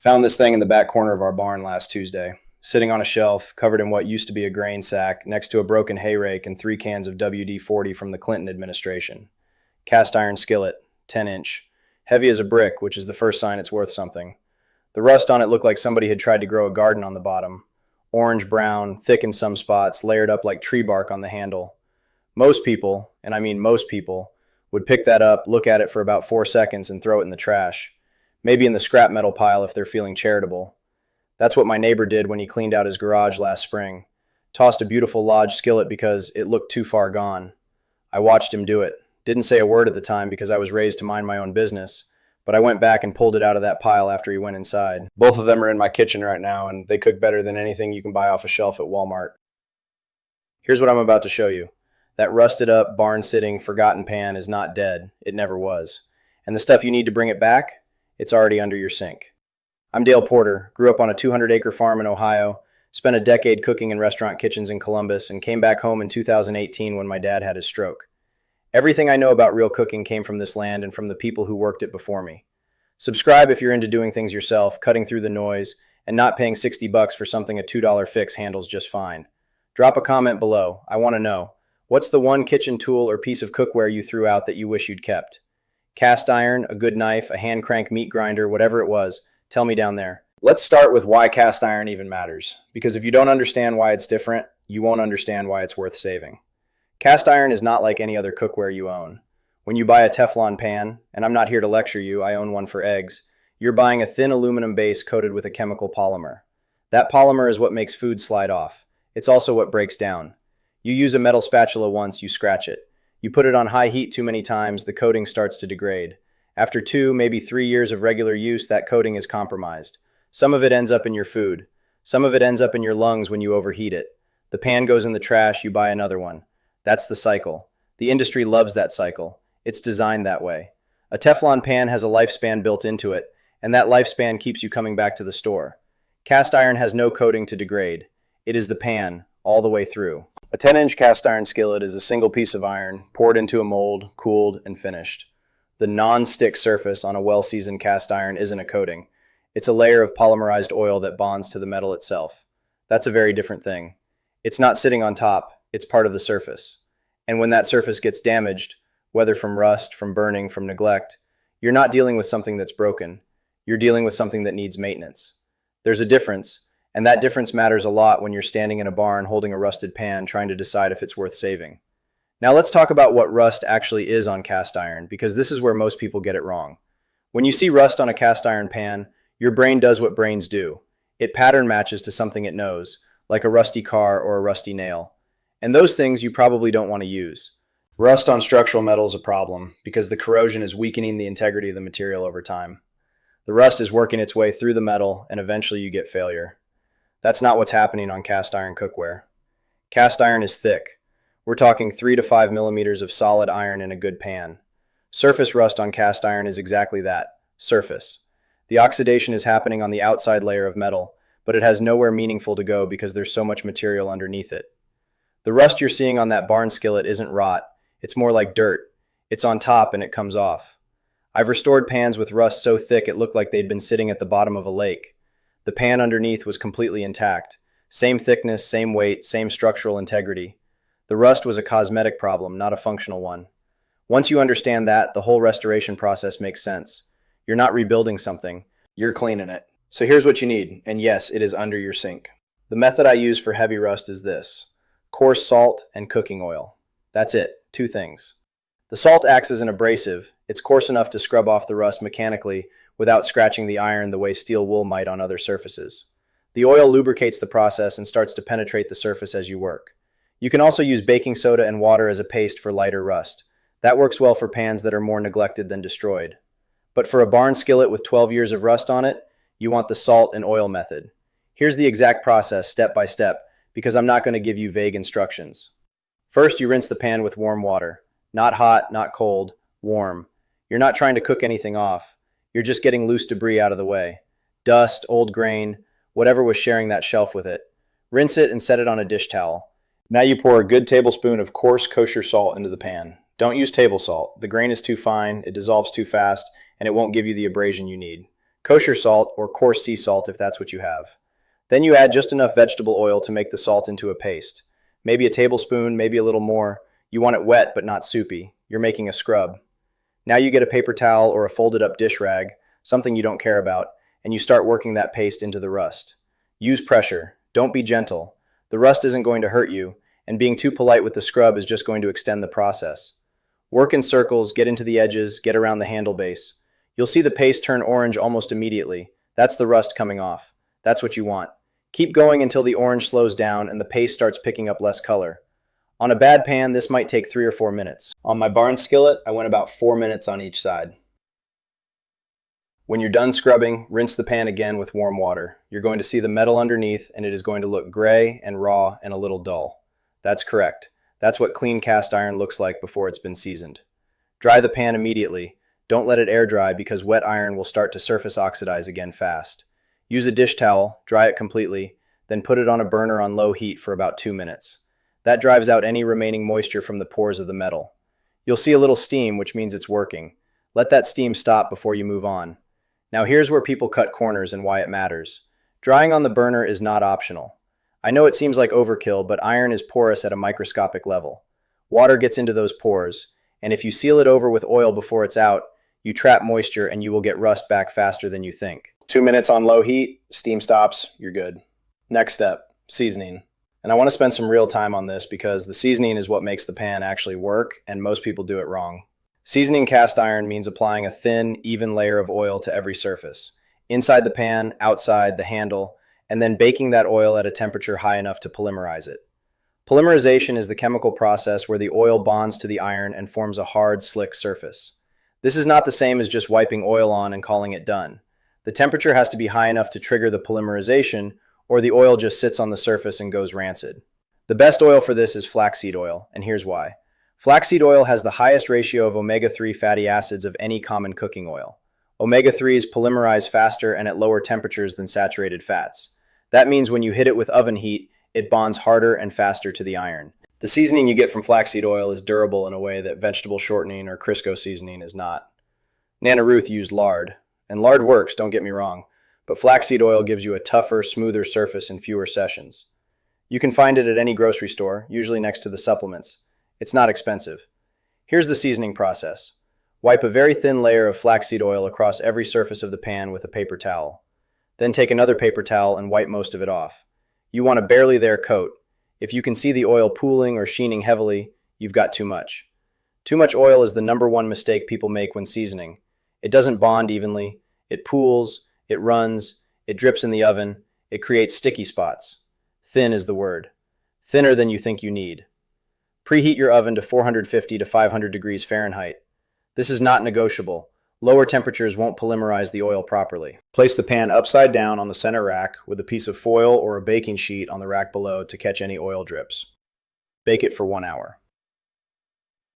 Found this thing in the back corner of our barn last Tuesday, sitting on a shelf covered in what used to be a grain sack next to a broken hay rake and 3 cans of WD-40 from the Clinton administration. Cast iron skillet, 10-inch. Heavy as a brick, which is the first sign it's worth something. The rust on it looked like somebody had tried to grow a garden on the bottom. Orange-brown, thick in some spots, layered up like tree bark on the handle. Most people, and I mean most people, would pick that up, look at it for about 4 seconds, and throw it in the trash. Maybe in the scrap metal pile if they're feeling charitable. That's what my neighbor did when he cleaned out his garage last spring. Tossed a beautiful Lodge skillet because it looked too far gone. I watched him do it. Didn't say a word at the time because I was raised to mind my own business, but I went back and pulled it out of that pile after he went inside. Both of them are in my kitchen right now, and they cook better than anything you can buy off a shelf at Walmart. Here's what I'm about to show you. That rusted up, barn-sitting, forgotten pan is not dead. It never was. And the stuff you need to bring it back? It's already under your sink. I'm Dale Porter, grew up on a 200-acre farm in Ohio, spent a decade cooking in restaurant kitchens in Columbus, and came back home in 2018 when my dad had his stroke. Everything I know about real cooking came from this land and from the people who worked it before me. Subscribe if you're into doing things yourself, cutting through the noise, and not paying $60 for something a $2 fix handles just fine. Drop a comment below. I want to know. What's the one kitchen tool or piece of cookware you threw out that you wish you'd kept? Cast iron, a good knife, a hand crank meat grinder, whatever it was, tell me down there. Let's start with why cast iron even matters, because if you don't understand why it's different, you won't understand why it's worth saving. Cast iron is not like any other cookware you own. When you buy a Teflon pan, and I'm not here to lecture you, I own one for eggs, you're buying a thin aluminum base coated with a chemical polymer. That polymer is what makes food slide off. It's also what breaks down. You use a metal spatula once, you scratch it. You put it on high heat too many times, the coating starts to degrade. After 2, maybe 3 years of regular use, that coating is compromised. Some of it ends up in your food. Some of it ends up in your lungs when you overheat it. The pan goes in the trash, you buy another one. That's the cycle. The industry loves that cycle. It's designed that way. A Teflon pan has a lifespan built into it, and that lifespan keeps you coming back to the store. Cast iron has no coating to degrade. It is the pan, all the way through. A 10-inch cast iron skillet is a single piece of iron, poured into a mold, cooled, and finished. The non-stick surface on a well-seasoned cast iron isn't a coating. It's a layer of polymerized oil that bonds to the metal itself. That's a very different thing. It's not sitting on top, it's part of the surface. And when that surface gets damaged, whether from rust, from burning, from neglect, you're not dealing with something that's broken. You're dealing with something that needs maintenance. There's a difference. And that difference matters a lot when you're standing in a barn holding a rusted pan trying to decide if it's worth saving. Now let's talk about what rust actually is on cast iron, because this is where most people get it wrong. When you see rust on a cast iron pan, your brain does what brains do. It pattern matches to something it knows, like a rusty car or a rusty nail. And those things you probably don't want to use. Rust on structural metal is a problem, because the corrosion is weakening the integrity of the material over time. The rust is working its way through the metal, and eventually you get failure. That's not what's happening on cast iron cookware. Cast iron is thick. We're talking 3 to 5 millimeters of solid iron in a good pan. Surface rust on cast iron is exactly that, surface. The oxidation is happening on the outside layer of metal, but it has nowhere meaningful to go because there's so much material underneath it. The rust you're seeing on that barn skillet isn't rot, it's more like dirt. It's on top and it comes off. I've restored pans with rust so thick it looked like they'd been sitting at the bottom of a lake. The pan underneath was completely intact. Same thickness, same weight, same structural integrity. The rust was a cosmetic problem, not a functional one. Once you understand that, the whole restoration process makes sense. You're not rebuilding something, you're cleaning it. So here's what you need, and yes, it is under your sink. The method I use for heavy rust is this: coarse salt and cooking oil. That's it, 2 things. The salt acts as an abrasive. It's coarse enough to scrub off the rust mechanically without scratching the iron the way steel wool might on other surfaces. The oil lubricates the process and starts to penetrate the surface as you work. You can also use baking soda and water as a paste for lighter rust. That works well for pans that are more neglected than destroyed. But for a barn skillet with 12 years of rust on it, you want the salt and oil method. Here's the exact process step by step, because I'm not going to give you vague instructions. First, you rinse the pan with warm water. Not hot, not cold, warm. You're not trying to cook anything off. You're just getting loose debris out of the way. Dust, old grain, whatever was sharing that shelf with it. Rinse it and set it on a dish towel. Now you pour a good tablespoon of coarse kosher salt into the pan. Don't use table salt. The grain is too fine, it dissolves too fast, and it won't give you the abrasion you need. kosher salt or coarse sea salt if that's what you have. Then you add just enough vegetable oil to make the salt into a paste. Maybe a tablespoon, maybe a little more. You want it wet but not soupy. You're making a scrub. Now you get a paper towel or a folded up dish rag, something you don't care about, and you start working that paste into the rust. Use pressure. Don't be gentle. The rust isn't going to hurt you, and being too polite with the scrub is just going to extend the process. Work in circles, get into the edges, get around the handle base. You'll see the paste turn orange almost immediately. That's the rust coming off. That's what you want. Keep going until the orange slows down and the paste starts picking up less color. On a bad pan, this might take 3 or 4 minutes. On my barn skillet, I went about 4 minutes on each side. When you're done scrubbing, rinse the pan again with warm water. You're going to see the metal underneath and it is going to look gray and raw and a little dull. That's correct. That's what clean cast iron looks like before it's been seasoned. Dry the pan immediately. Don't let it air dry because wet iron will start to surface oxidize again fast. Use a dish towel, dry it completely, then put it on a burner on low heat for about 2 minutes. That drives out any remaining moisture from the pores of the metal. You'll see a little steam, which means it's working. Let that steam stop before you move on. Now here's where people cut corners and why it matters. Drying on the burner is not optional. I know it seems like overkill, but iron is porous at a microscopic level. Water gets into those pores, and if you seal it over with oil before it's out, you trap moisture and you will get rust back faster than you think. 2 minutes on low heat, steam stops, you're good. Next step, seasoning. And I want to spend some real time on this because the seasoning is what makes the pan actually work, and most people do it wrong. Seasoning cast iron means applying a thin, even layer of oil to every surface. Inside the pan, outside, the handle, and then baking that oil at a temperature high enough to polymerize it. Polymerization is the chemical process where the oil bonds to the iron and forms a hard, slick surface. This is not the same as just wiping oil on and calling it done. The temperature has to be high enough to trigger the polymerization, or the oil just sits on the surface and goes rancid. The best oil for this is flaxseed oil, and here's why. Flaxseed oil has the highest ratio of omega-3 fatty acids of any common cooking oil. Omega-3s polymerize faster and at lower temperatures than saturated fats. That means when you hit it with oven heat, it bonds harder and faster to the iron. The seasoning you get from flaxseed oil is durable in a way that vegetable shortening or Crisco seasoning is not. Nana Ruth used lard, and lard works, don't get me wrong, but flaxseed oil gives you a tougher, smoother surface in fewer sessions. You can find it at any grocery store, usually next to the supplements. It's not expensive. Here's the seasoning process. Wipe a very thin layer of flaxseed oil across every surface of the pan with a paper towel. Then take another paper towel and wipe most of it off. You want a barely there coat. If you can see the oil pooling or sheening heavily, you've got too much. Too much oil is the #1 mistake people make when seasoning. It doesn't bond evenly, it pools, it runs, it drips in the oven, it creates sticky spots. Thin is the word. Thinner than you think you need. Preheat your oven to 450 to 500 degrees Fahrenheit. This is not negotiable. Lower temperatures won't polymerize the oil properly. Place the pan upside down on the center rack with a piece of foil or a baking sheet on the rack below to catch any oil drips. Bake it for 1 hour.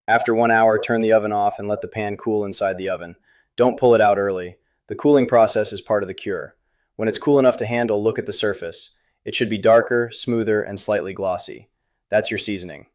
After 1 hour, turn the oven off and let the pan cool inside the oven. Don't pull it out early. The cooling process is part of the cure. When it's cool enough to handle, look at the surface. It should be darker, smoother, and slightly glossy. That's your seasoning.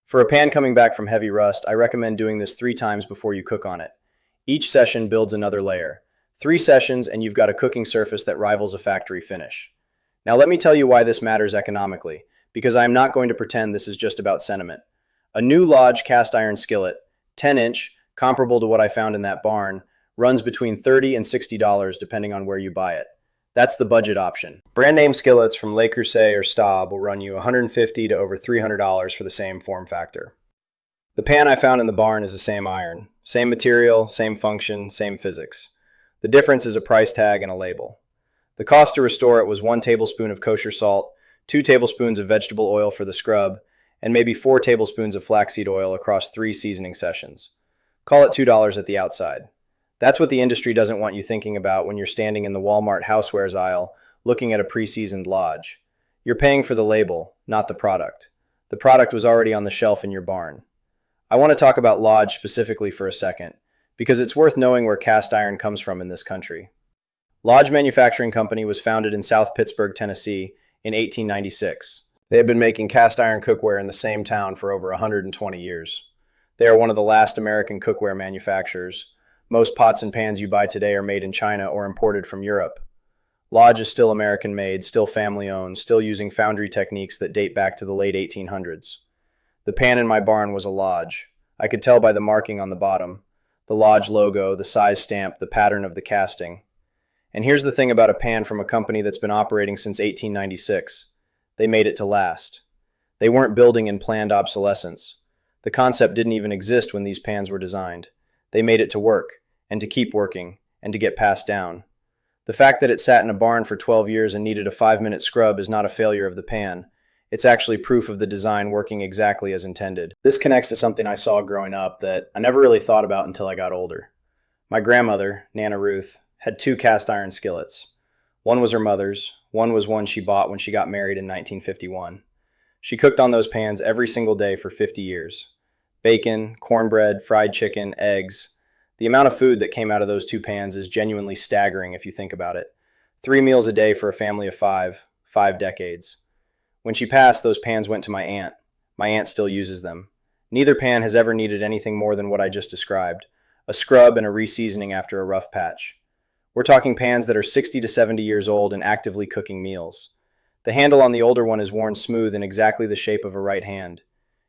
For a pan coming back from heavy rust, I recommend doing this 3 times before you cook on it. Each session builds another layer. 3 sessions and you've got a cooking surface that rivals a factory finish. Now let me tell you why this matters economically, because I am not going to pretend this is just about sentiment. A new Lodge cast iron skillet, 10-inch, comparable to what I found in that barn, runs between $30 and $60 depending on where you buy it. That's the budget option. Brand name skillets from Le Creuset or Staub will run you $150 to over $300 for the same form factor. The pan I found in the barn is the same iron. Same material, same function, same physics. The difference is a price tag and a label. The cost to restore it was 1 tablespoon of kosher salt, 2 tablespoons of vegetable oil for the scrub, and maybe 4 tablespoons of flaxseed oil across 3 seasoning sessions. Call it $2 at the outside. That's what the industry doesn't want you thinking about when you're standing in the Walmart housewares aisle looking at a pre-seasoned Lodge. You're paying for the label, not the product. The product was already on the shelf in your barn. I want to talk about Lodge specifically for a second, because it's worth knowing where cast iron comes from in this country. Lodge Manufacturing Company was founded in South Pittsburgh, Tennessee in 1896. They have been making cast iron cookware in the same town for over 120 years. They are one of the last American cookware manufacturers. Most pots and pans you buy today are made in China or imported from Europe. Lodge is still American made, still family owned, still using foundry techniques that date back to the late 1800s. The pan in my barn was a Lodge. I could tell by the marking on the bottom, the Lodge logo, the size stamp, the pattern of the casting. And here's the thing about a pan from a company that's been operating since 1896. They made it to last. They weren't building in planned obsolescence. The concept didn't even exist when these pans were designed. They made it to work, and to keep working, and to get passed down. The fact that it sat in a barn for 12 years and needed a 5-minute scrub is not a failure of the pan. It's actually proof of the design working exactly as intended. This connects to something I saw growing up that I never really thought about until I got older. My grandmother, Nana Ruth, had 2 cast iron skillets. One was her mother's, one was one she bought when she got married in 1951. She cooked on those pans every single day for 50 years. Bacon, cornbread, fried chicken, eggs. The amount of food that came out of those 2 pans is genuinely staggering if you think about it. 3 meals a day for a family of 5 decades. When she passed, those pans went to my aunt. My aunt still uses them. Neither pan has ever needed anything more than what I just described, a scrub and a reseasoning after a rough patch. We're talking pans that are 60 to 70 years old and actively cooking meals. The handle on the older one is worn smooth in exactly the shape of a right hand.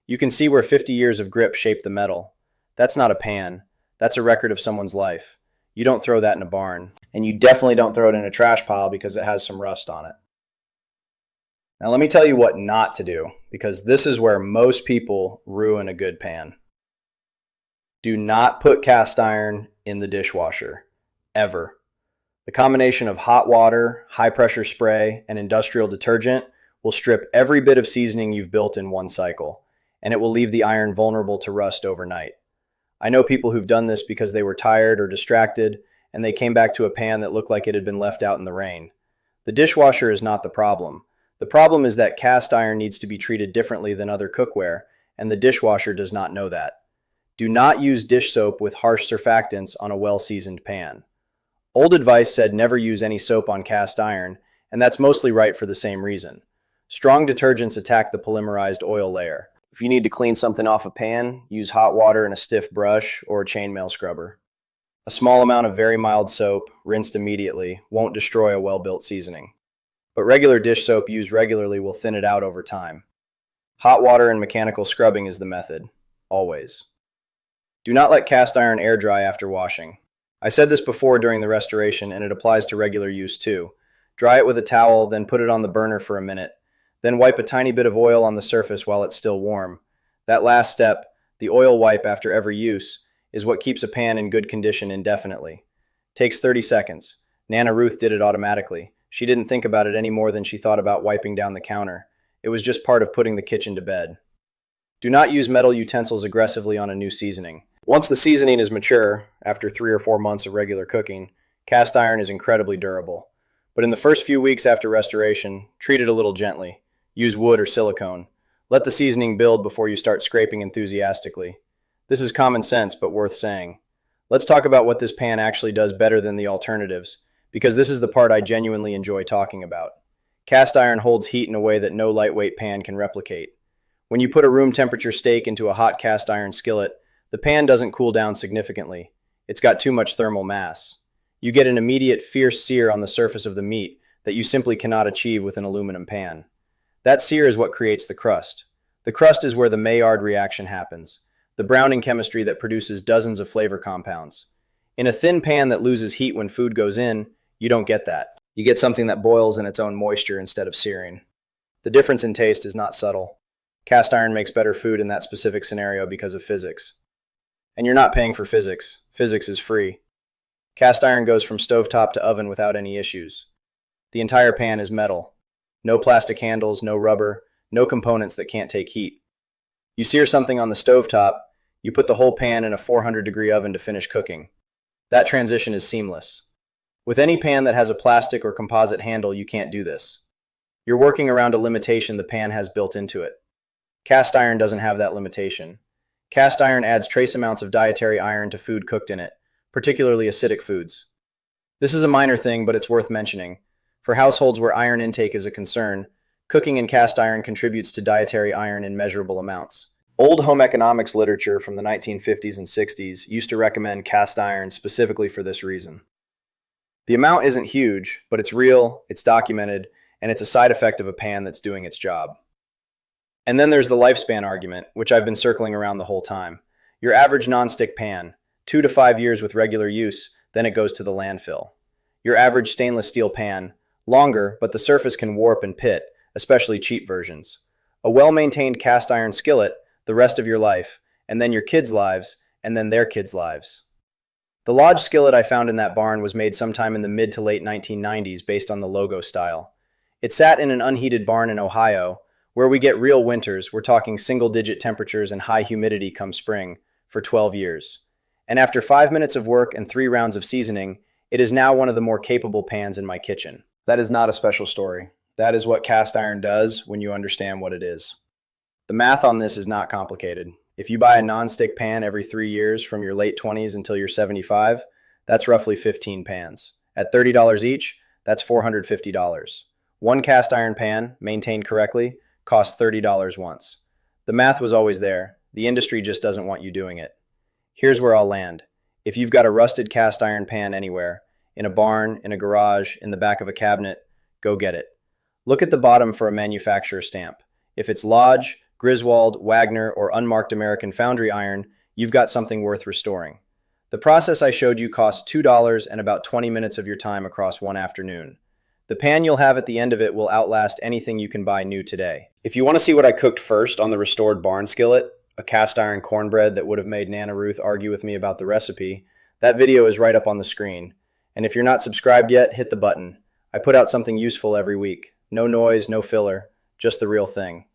You can see where 50 years of grip shaped the metal. That's not a pan. That's a record of someone's life. You don't throw that in a barn. And you definitely don't throw it in a trash pile because it has some rust on it. Now let me tell you what not to do, because this is where most people ruin a good pan. Do not put cast iron in the dishwasher. Ever. The combination of hot water, high pressure spray, and industrial detergent will strip every bit of seasoning you've built in one cycle, and it will leave the iron vulnerable to rust overnight. I know people who've done this because they were tired or distracted, and they came back to a pan that looked like it had been left out in the rain. The dishwasher is not the problem. The problem is that cast iron needs to be treated differently than other cookware, and the dishwasher does not know that. Do not use dish soap with harsh surfactants on a well-seasoned pan. Old advice said never use any soap on cast iron, and that's mostly right for the same reason. Strong detergents attack the polymerized oil layer. If you need to clean something off a pan, use hot water and a stiff brush or a chainmail scrubber. A small amount of very mild soap, rinsed immediately, won't destroy a well-built seasoning. But regular dish soap used regularly will thin it out over time. Hot water and mechanical scrubbing is the method, always. Do not let cast iron air dry after washing. I said this before during the restoration, and it applies to regular use too. Dry it with a towel, then put it on the burner for a minute. Then wipe a tiny bit of oil on the surface while it's still warm. That last step, the oil wipe after every use, is what keeps a pan in good condition indefinitely. Takes 30 seconds. Nana Ruth did it automatically. She didn't think about it any more than she thought about wiping down the counter. It was just part of putting the kitchen to bed. Do not use metal utensils aggressively on a new seasoning. Once the seasoning is mature, after 3 or 4 months of regular cooking, cast iron is incredibly durable. But in the first few weeks after restoration, treat it a little gently. Use wood or silicone. Let the seasoning build before you start scraping enthusiastically. This is common sense, but worth saying. Let's talk about what this pan actually does better than the alternatives, because this is the part I genuinely enjoy talking about. Cast iron holds heat in a way that no lightweight pan can replicate. When you put a room temperature steak into a hot cast iron skillet, the pan doesn't cool down significantly. It's got too much thermal mass. You get an immediate fierce sear on the surface of the meat that you simply cannot achieve with an aluminum pan. That sear is what creates the crust. The crust is where the Maillard reaction happens, the browning chemistry that produces dozens of flavor compounds. In a thin pan that loses heat when food goes in, you don't get that. You get something that boils in its own moisture instead of searing. The difference in taste is not subtle. Cast iron makes better food in that specific scenario because of physics. And you're not paying for physics. Physics is free. Cast iron goes from stovetop to oven without any issues. The entire pan is metal. No plastic handles, no rubber, no components that can't take heat. You sear something on the stovetop, you put the whole pan in a 400-degree oven to finish cooking. That transition is seamless. With any pan that has a plastic or composite handle, you can't do this. You're working around a limitation the pan has built into it. Cast iron doesn't have that limitation. Cast iron adds trace amounts of dietary iron to food cooked in it, particularly acidic foods. This is a minor thing, but it's worth mentioning. For households where iron intake is a concern, cooking in cast iron contributes to dietary iron in measurable amounts. Old home economics literature from the 1950s and 60s used to recommend cast iron specifically for this reason. The amount isn't huge, but it's real, it's documented, and it's a side effect of a pan that's doing its job. And then there's the lifespan argument, which I've been circling around the whole time. Your average nonstick pan, 2 to 5 years with regular use, then it goes to the landfill. Your average stainless steel pan, longer, but the surface can warp and pit, especially cheap versions. A well-maintained cast iron skillet, the rest of your life, and then your kids' lives, and then their kids' lives. The Lodge skillet I found in that barn was made sometime in the mid to late 1990s based on the logo style. It sat in an unheated barn in Ohio, where we get real winters, we're talking single-digit temperatures and high humidity come spring, for 12 years. And after 5 minutes of work and 3 rounds of seasoning, it is now one of the more capable pans in my kitchen. That is not a special story. That is what cast iron does when you understand what it is. The math on this is not complicated. If you buy a non-stick pan every 3 years from your late 20s until you're 75, that's roughly 15 pans. At $30 each, that's $450. One cast iron pan, maintained correctly, costs $30 once. The math was always there. The industry just doesn't want you doing it. Here's where I'll land. If you've got a rusted cast iron pan anywhere, in a barn, in a garage, in the back of a cabinet, go get it. Look at the bottom for a manufacturer stamp. If it's Lodge, Griswold, Wagner, or unmarked American Foundry iron, you've got something worth restoring. The process I showed you costs $2 and about 20 minutes of your time across one afternoon. The pan you'll have at the end of it will outlast anything you can buy new today. If you want to see what I cooked first on the restored barn skillet, a cast iron cornbread that would have made Nana Ruth argue with me about the recipe, that video is right up on the screen. And if you're not subscribed yet, hit the button. I put out something useful every week. No noise, no filler, just the real thing.